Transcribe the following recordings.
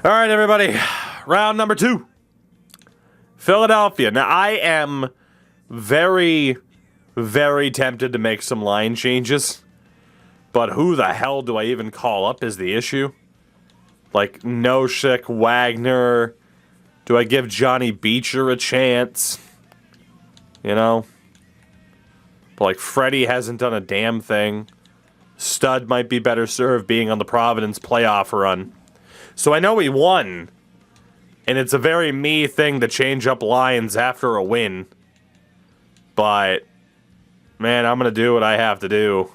All right, everybody. Round number 2. Philadelphia. Now, I am very, very tempted to make some line changes. But who the hell do I even call up is the issue. Like, Noshik, Wagner. Do I give Johnny Beecher a chance? You know? But, like, Freddie hasn't done a damn thing. Stud might be better served being on the Providence playoff run. So I know he won, and it's a very me thing to change up lines after a win. But, man, I'm going to do what I have to do.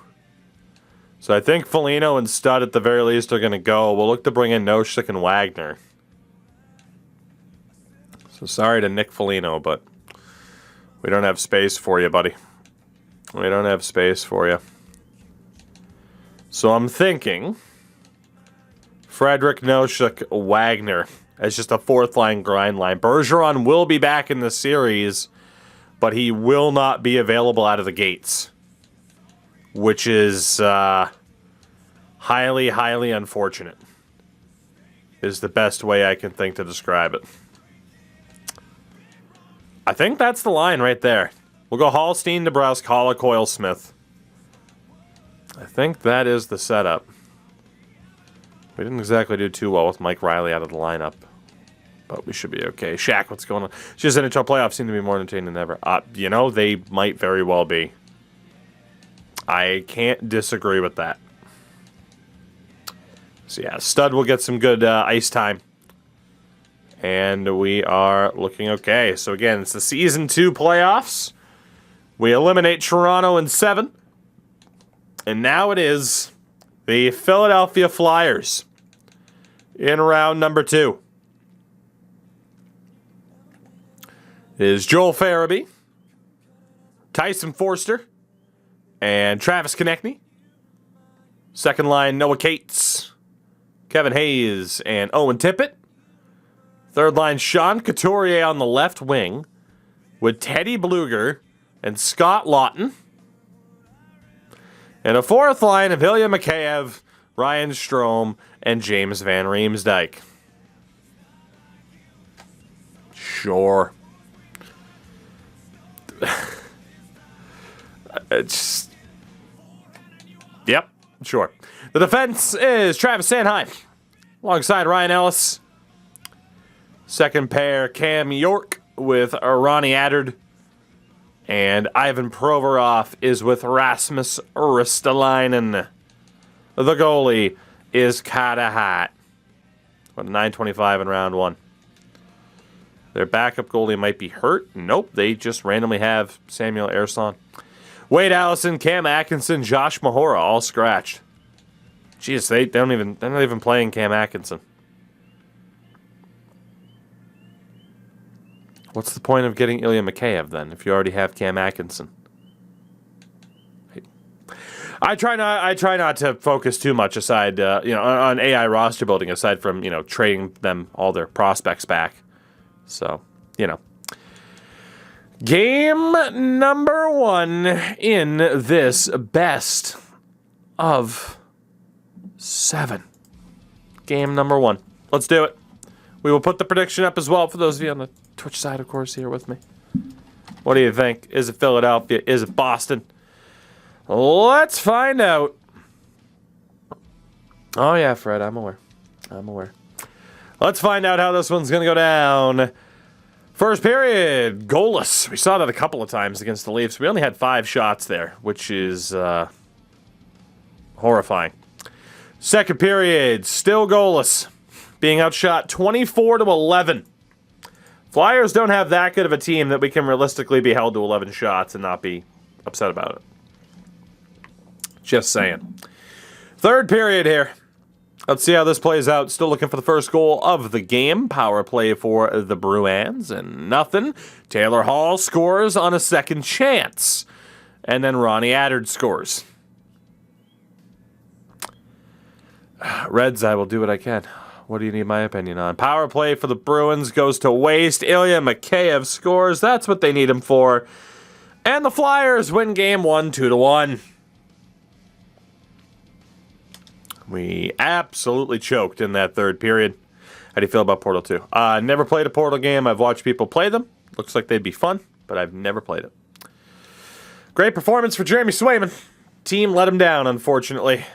So I think Foligno and Stud at the very least are going to go. We'll look to bring in Noshik and Wagner. So sorry to Nick Foligno, but we don't have space for you, buddy. We don't have space for you. So I'm thinking Frederick, Noshik, Wagner as just a fourth-line grind line. Bergeron will be back in the series, but he will not be available out of the gates, which is highly, highly unfortunate, is the best way I can think to describe it. I think that's the line right there. We'll go Hallstein, DeBrusk, Haula, Coyle, Smith. I think that is the setup. We didn't exactly do too well with Mike Riley out of the lineup, but we should be okay. Shaq, what's going on? Just NHL playoffs seem to be more entertaining than ever. You know, they might very well be. I can't disagree with that. So yeah, Stud will get some good ice time. And we are looking okay. So again, it's the Season 2 playoffs. We eliminate Toronto in 7. And now it is the Philadelphia Flyers in round number 2. It is Joel Farabee, Tyson Forster, and Travis Konechny. Second line, Noah Cates, Kevin Hayes, and Owen Tippett. Third line, Sean Couturier on the left wing with Teddy Bluger and Scott Lawton. And a fourth line of Ilya Mikheyev, Ryan Strome, and James Van Riemsdyk. Sure. It's... Yep, sure. The defense is Travis Sanheim alongside Ryan Ellis. Second pair, Cam York with Ronnie Attard. And Ivan Provorov is with Rasmus Ristolainen. The goalie is Carter Hart. What, 9.25 in round 1. Their backup goalie might be hurt. Nope, they just randomly have Samuel Ersson. Wade Allison, Cam Atkinson, Josh Mahora all scratched. Jeez, they're not even playing Cam Atkinson. What's the point of getting Ilya Mikheyev then if you already have Cam Atkinson? I try not to focus too much aside, on AI roster building aside from trading them all their prospects back. So game number 1 in this best of 7. Game number 1. Let's do it. We will put the prediction up as well for those of you on the Twitch side, of course, here with me. What do you think? Is it Philadelphia? Is it Boston? Let's find out. Oh, yeah, Fred, I'm aware. Let's find out how this one's going to go down. First period, goalless. We saw that a couple of times against the Leafs. We only had 5 shots there, which is horrifying. Second period, still goalless. Being outshot 24-11. Flyers don't have that good of a team that we can realistically be held to 11 shots and not be upset about it. Just saying. Third period here. Let's see how this plays out. Still looking for the first goal of the game. Power play for the Bruins and nothing. Taylor Hall scores on a second chance. And then Ronnie Attard scores. Reds, I will do what I can. What do you need my opinion on? Power play for the Bruins goes to waste. Ilya Mikheyev scores. That's what they need him for. And the Flyers win game 1, 2-1. We absolutely choked in that third period. How do you feel about Portal 2? Never played a Portal game. I've watched people play them. Looks like they'd be fun, but I've never played it. Great performance for Jeremy Swayman. Team let him down, unfortunately.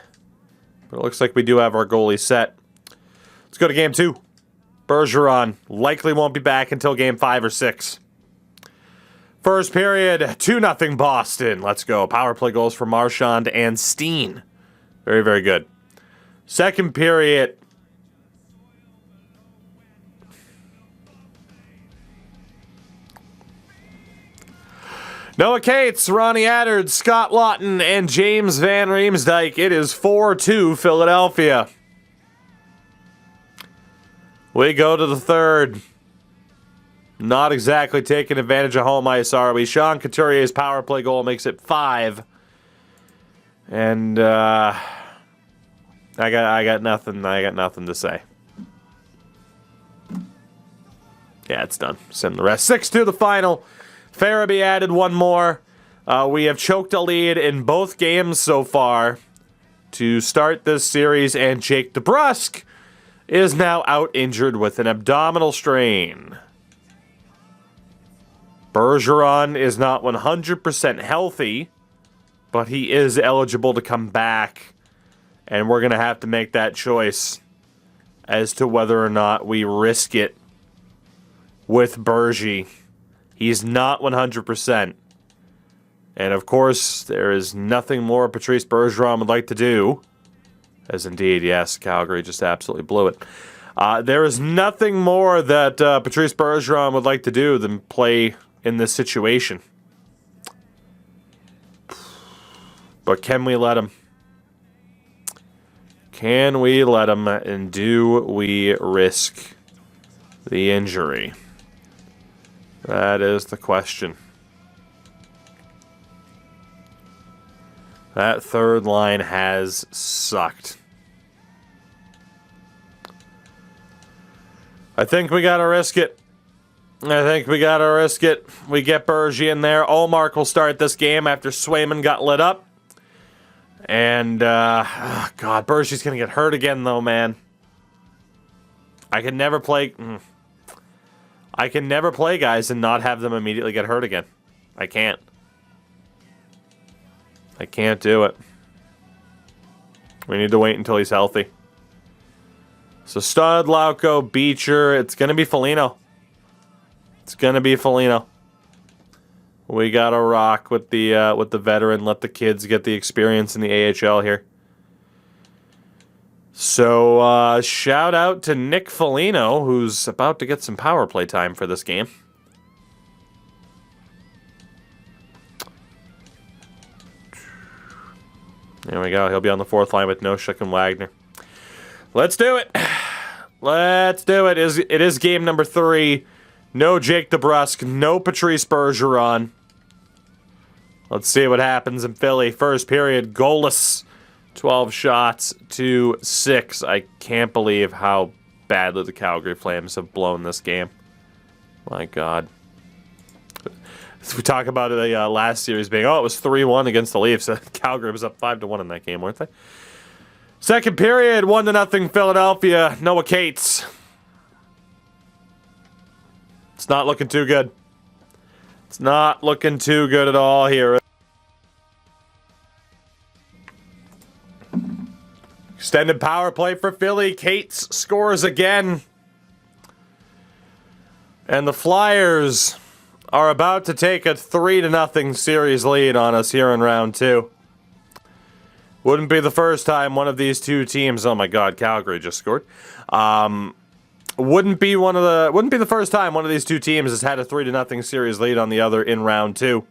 But it looks like we do have our goalie set. Let's go to game 2. Bergeron likely won't be back until game 5 or 6. First period, 2-0 Boston. Let's go. Power play goals for Marchand and Steen. Very, very good. Second period. Noah Cates, Ronnie Attard, Scott Lawton, and James Van Riemsdyk. It is 4-2 Philadelphia. We go to the third. Not exactly taking advantage of home ice, are we? Sean Couturier's power play goal makes it 5. And I got nothing to say. Yeah, it's done. Send the rest. 6-2 the final. Farabee added one more. We have choked a lead in both games so far to start this series, and Jake DeBrusk is now out injured with an abdominal strain. Bergeron is not 100% healthy, but he is eligible to come back, and we're going to have to make that choice as to whether or not we risk it with Bergie. He's not 100%. And of course, there is nothing more Patrice Bergeron would like to do. As indeed, yes, Calgary just absolutely blew it. There is nothing more that Patrice Bergeron would like to do than play in this situation. But can we let him? Can we let him, and do we risk the injury? That is the question. That third line has sucked. I think we gotta risk it. We get Bergie in there. Olmark will start this game after Swayman got lit up. And, God, Bergie's gonna get hurt again, though, man. I can never play guys and not have them immediately get hurt again. I can't. I can't do it. We need to wait until he's healthy. So Stud, Lauko, Beecher. It's going to be Foligno. We got to rock with the veteran. Let the kids get the experience in the AHL here. So, shout out to Nick Foligno, who's about to get some power play time for this game. There we go. He'll be on the fourth line with Noshik and Wagner. Let's do it. It is game number 3. No Jake DeBrusk. No Patrice Bergeron. Let's see what happens in Philly. First period, goalless. 12 shots to 6. I can't believe how badly the Calgary Flames have blown this game. My God. We talk about the last series being, it was 3-1 against the Leafs. Calgary was up 5-1 in that game, weren't they? Second period, 1-0 Philadelphia. Noah Cates. It's not looking too good. It's not looking too good at all here. Extended power play for Philly. Cates scores again. And the Flyers are about to take a 3-0 series lead on us here in round 2. Wouldn't be the first time one of these two teams. Oh my God, Calgary just scored. Wouldn't be the first time one of these two teams has had a 3-0 series lead on the other in round 2.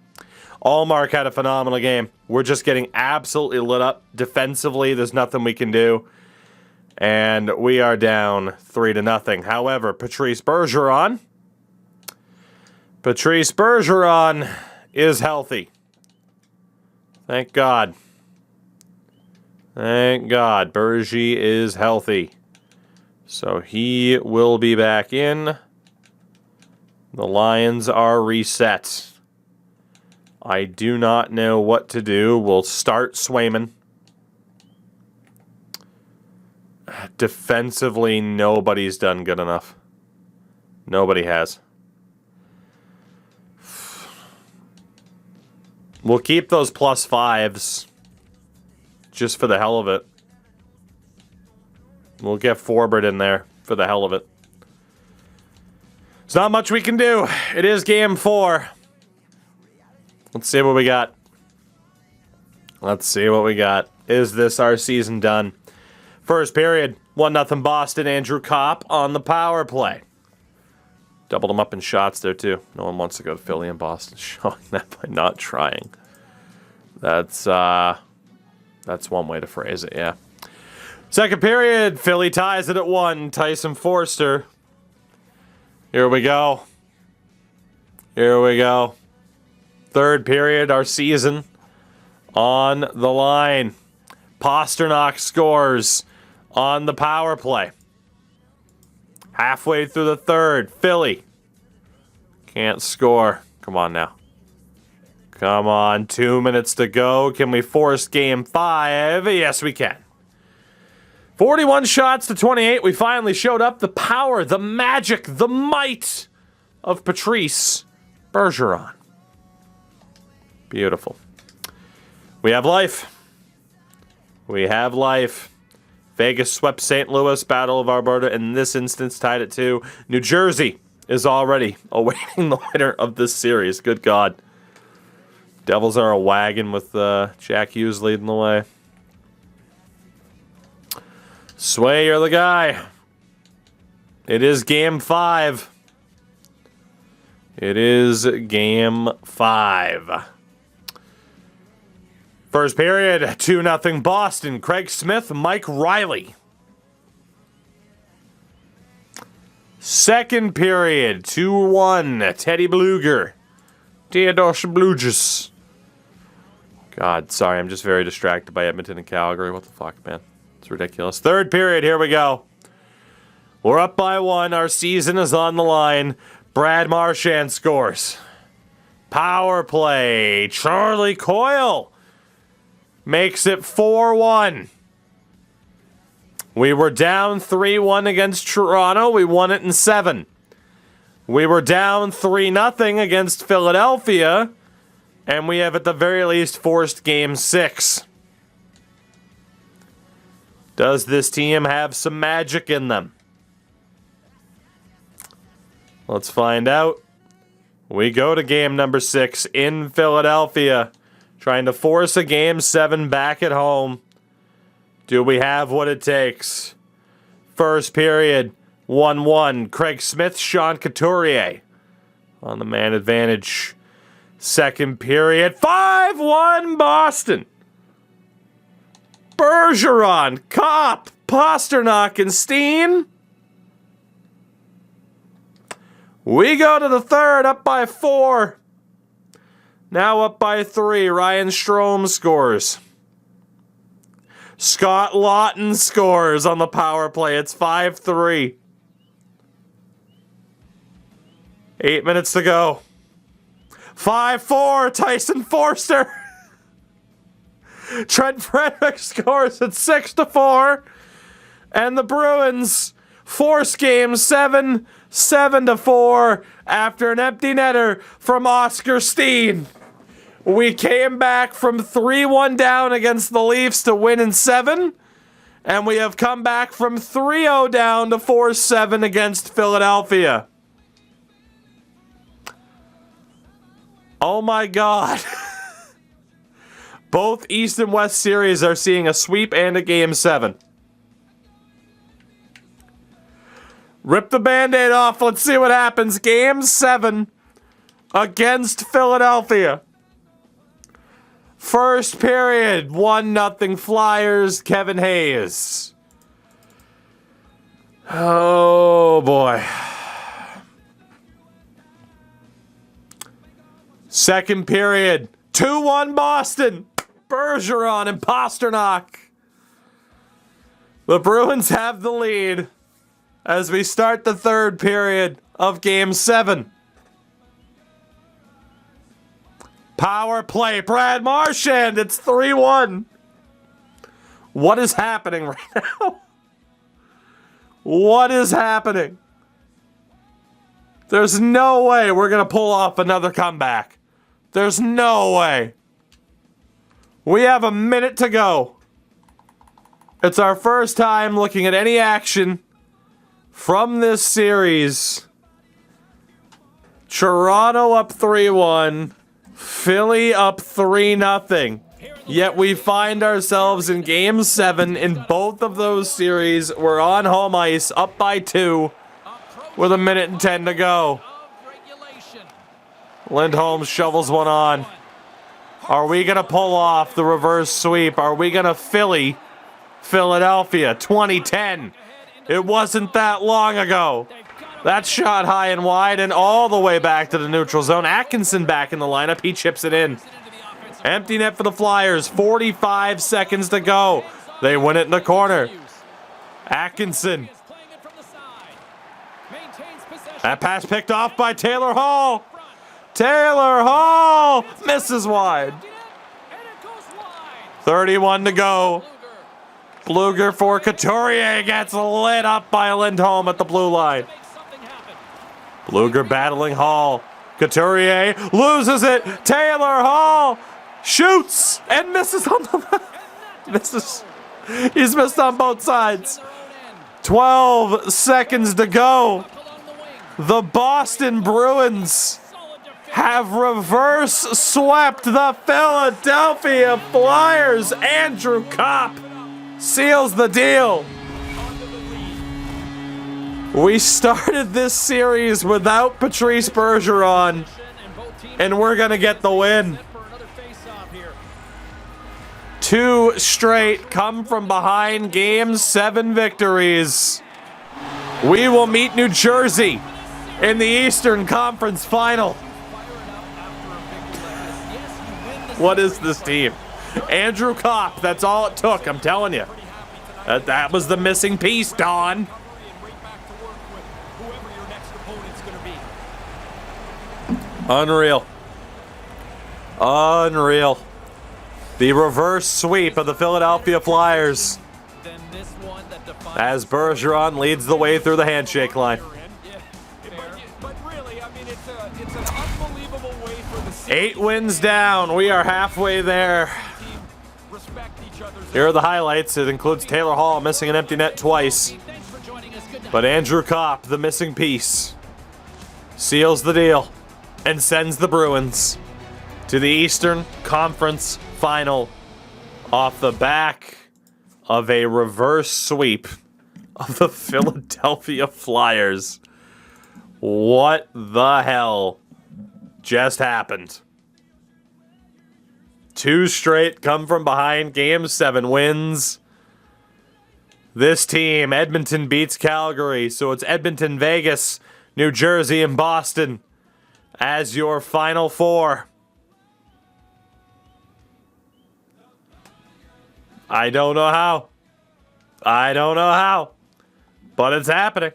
Allmark had a phenomenal game. We're just getting absolutely lit up defensively. There's nothing we can do. And we are down 3-0. However, Patrice Bergeron is healthy. Thank God. Thank God. Bergie is healthy. So he will be back in. The Lions are reset. I do not know what to do. We'll start Swayman. Defensively, nobody's done good enough. Nobody has. We'll keep those +5s just for the hell of it. We'll get Forbert in there for the hell of it. There's not much we can do. It is game 4. Let's see what we got. Let's see what we got. Is this our season done? First period, 1-0 Boston. Andrew Kopp on the power play. Doubled them up in shots there, too. No one wants to go to Philly and Boston, showing that by not trying. That's one way to phrase it, yeah. Second period, Philly ties it at 1. Tyson Forster. Here we go. Here we go. Third period, our season on the line. Pasternak scores on the power play. Halfway through the third, Philly can't score. Come on now. Come on, 2 minutes to go. Can we force game 5? Yes, we can. 41 shots to 28. We finally showed up. The power, the magic, the might of Patrice Bergeron. Beautiful. We have life. We have life. Vegas swept St. Louis, Battle of Alberta, in this instance tied at 2. New Jersey is already awaiting the winner of this series. Good God. Devils are a wagon with Jack Hughes leading the way. Sway, you're the guy. It is game 5. It is game 5. First period, 2-0 Boston. Craig Smith, Mike Riley. Second period, 2-1, Teddy Bluger. Theodore Bluges. God, sorry, I'm just very distracted by Edmonton and Calgary. What the fuck, man? It's ridiculous. Third period, here we go. We're up by 1. Our season is on the line. Brad Marchand scores. Power play. Charlie Coyle makes it 4-1. We were down 3-1 against Toronto. We won it in 7. We were down 3-0 against Philadelphia. And we have at the very least forced game 6. Does this team have some magic in them? Let's find out. We go to game number 6 in Philadelphia. Trying to force a game 7 back at home. Do we have what it takes? First period, 1-1. Craig Smith, Sean Couturier on the man advantage. Second period, 5-1 Boston. Bergeron, Kopp, Pasternak, and Steen. We go to the third, up by 4. Now up by 3. Ryan Strome scores. Scott Lawton scores on the power play. It's 5-3. 8 minutes to go. 5-4, Tyson Forster. Trent Frederick scores at 6-4. And the Bruins force game 7, 7-4 after an empty netter from Oscar Steen. We came back from 3-1 down against the Leafs to win in 7. And we have come back from 3-0 down to 4-7 against Philadelphia. Oh my God. Both East and West series are seeing a sweep and a game 7. Rip the Band-Aid off. Let's see what happens. Game 7 against Philadelphia. First period, 1-0 Flyers, Kevin Hayes. Oh boy. Second period, 2-1 Boston. Bergeron and Pasternak. The Bruins have the lead as we start the third period of Game 7. Power play, Brad Marchand. It's 3-1. What is happening right now? What is happening? There's no way we're going to pull off another comeback. There's no way. We have a minute to go. It's our first time looking at any action from this series. Toronto up 3-1. Philly up 3-0. Yet we find ourselves in Game 7 in both of those series. We're on home ice, up by 2, with a minute and 10 to go. Lindholm shovels one on. Are we going to pull off the reverse sweep? Are we going to Philadelphia 2010? It wasn't that long ago. That shot high and wide and all the way back to the neutral zone. Atkinson back in the lineup. He chips it in. Empty net for the Flyers. 45 seconds to go. They win it in the corner. Atkinson. That pass picked off by Taylor Hall. Taylor Hall misses wide. 31 to go. Bluger for Couturier gets lit up by Lindholm at the blue line. Bluger battling Hall. Couturier loses it. Taylor Hall shoots and misses on the misses. He's missed on both sides. 12 seconds to go. The Boston Bruins have reverse swept the Philadelphia Flyers. Andrew Kopp seals the deal. We started this series without Patrice Bergeron, and we're going to get the win. 2 straight come from behind Game 7 victories. We will meet New Jersey in the Eastern Conference Final. What is this team? Andrew Kopp, that's all it took, I'm telling you. That was the missing piece, Don. Unreal. Unreal. The reverse sweep of the Philadelphia Flyers as Bergeron leads the way through the handshake line. 8 wins down. We are halfway there. Here are the highlights. It includes Taylor Hall missing an empty net twice. But Andrew Kopp, the missing piece, seals the deal and sends the Bruins to the Eastern Conference Final off the back of a reverse sweep of the Philadelphia Flyers. What the hell just happened? 2 straight come from behind Game 7 wins. This team, Edmonton beats Calgary, so it's Edmonton, Vegas, New Jersey, and Boston as your Final 4. I don't know how. But it's happening.